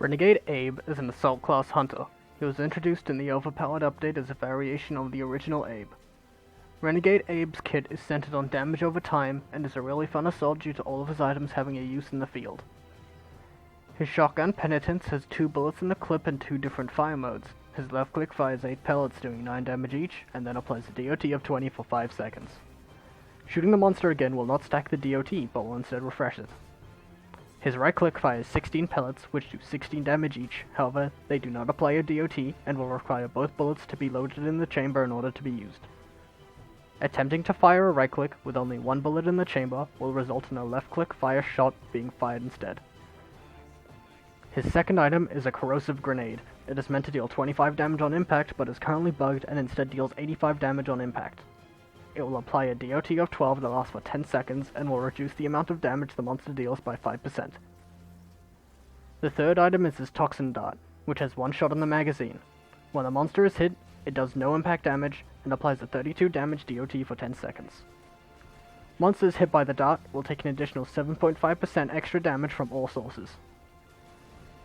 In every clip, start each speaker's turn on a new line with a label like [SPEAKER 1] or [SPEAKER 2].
[SPEAKER 1] Renegade Abe is an assault class hunter. He was introduced in the overpowered update as a variation of the original Abe. Renegade Abe's kit is centered on damage over time and is a really fun assault due to all of his items having a use in the field. His shotgun Penitence has 2 bullets in the clip and 2 different fire modes. His left click fires 8 pellets doing 9 damage each, and then applies a DOT of 20 for 5 seconds. Shooting the monster again will not stack the DOT, but will instead refresh it. His right click fires 16 pellets, which do 16 damage each. However, they do not apply a DOT, and will require both bullets to be loaded in the chamber in order to be used. Attempting to fire a right click with only 1 bullet in the chamber will result in a left click fire shot being fired instead. His second item is a corrosive grenade. It is meant to deal 25 damage on impact, but is currently bugged and instead deals 85 damage on impact. It will apply a DOT of 12 that lasts for 10 seconds and will reduce the amount of damage the monster deals by 5%. The third item is his Toxin Dart, which has 1 shot in the magazine. When the monster is hit, it does no impact damage and applies a 32 damage DOT for 10 seconds. Monsters hit by the dart will take an additional 7.5% extra damage from all sources.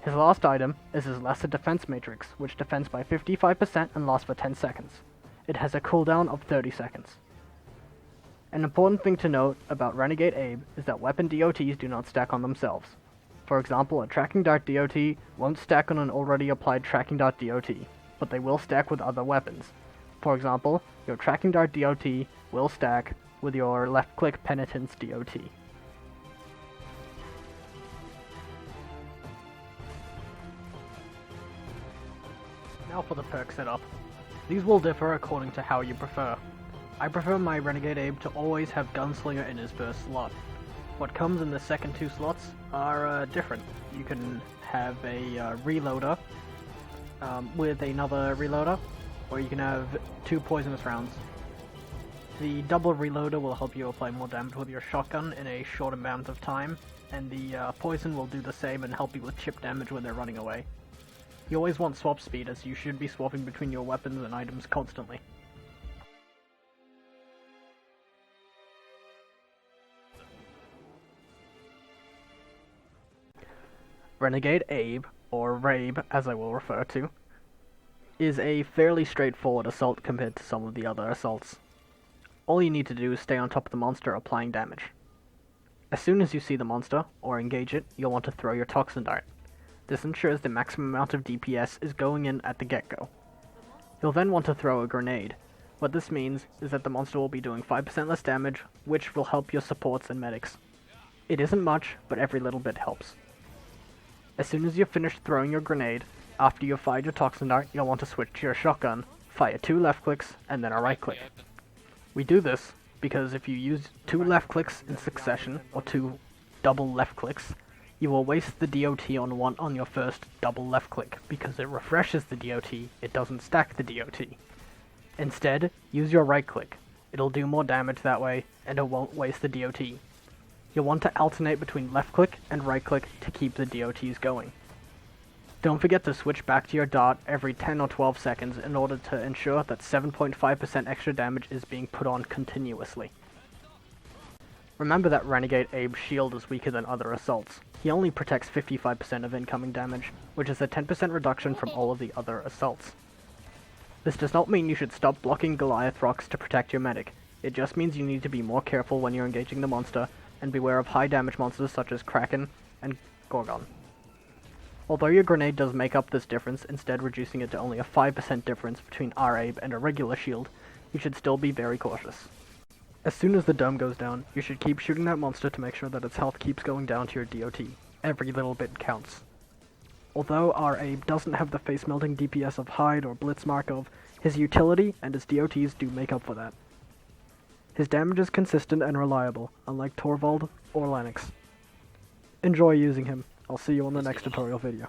[SPEAKER 1] His last item is his Lesser Defense Matrix, which defends by 55% and lasts for 10 seconds. It has a cooldown of 30 seconds. An important thing to note about Renegade Abe is that weapon DOTs do not stack on themselves. For example, a Tracking Dart DOT won't stack on an already applied Tracking Dart DOT, but they will stack with other weapons. For example, your Tracking Dart DOT will stack with your left-click Penitence DOT. Now for the perk setup. These will differ according to how you prefer. I prefer my Renegade Abe to always have Gunslinger in his first slot. What comes in the second 2 slots are different. You can have a reloader with another reloader, or you can have 2 poisonous rounds. The double reloader will help you apply more damage with your shotgun in a short amount of time, and the poison will do the same and help you with chip damage when they're running away. You always want swap speed, as you should be swapping between your weapons and items constantly. Renegade Abe, or Rabe as I will refer to, is a fairly straightforward assault compared to some of the other assaults. All you need to do is stay on top of the monster applying damage. As soon as you see the monster, or engage it, you'll want to throw your Toxin Dart. This ensures the maximum amount of DPS is going in at the get-go. You'll then want to throw a grenade. What this means is that the monster will be doing 5% less damage, which will help your supports and medics. It isn't much, but every little bit helps. As soon as you've finished throwing your grenade, after you've fired your Toxin Dart, you'll want to switch to your shotgun, fire 2 left clicks, and then a right click. We do this because if you use 2 left clicks in succession, or 2 double left clicks, you will waste the DOT on your first double left click, because it refreshes the DOT, it doesn't stack the DOT. Instead, use your right click. It'll do more damage that way, and it won't waste the DOT. You'll want to alternate between left click and right click to keep the DOTs going. Don't forget to switch back to your dart every 10 or 12 seconds in order to ensure that 7.5% extra damage is being put on continuously. Remember that Renegade Abe's shield is weaker than other assaults. He only protects 55% of incoming damage, which is a 10% reduction from all of the other assaults. This does not mean you should stop blocking Goliath rocks to protect your medic. It just means you need to be more careful when you're engaging the monster, and beware of high damage monsters such as Kraken and Gorgon. Although your grenade does make up this difference, instead reducing it to only a 5% difference between our Abe and a regular shield, you should still be very cautious. As soon as the dome goes down, you should keep shooting that monster to make sure that its health keeps going down to your DOT. Every little bit counts. Although our Abe doesn't have the face-melting DPS of Hyde or Blitz Markov, his utility and his DOTs do make up for that. His damage is consistent and reliable, unlike Torvald or Lennox. Enjoy using him. I'll see you on the next tutorial video.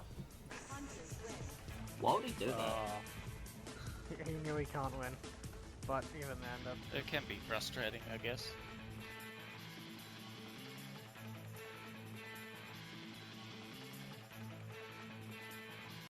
[SPEAKER 2] Why would he do that?
[SPEAKER 1] He knew he can't win, but even then,
[SPEAKER 3] It can be frustrating, I guess.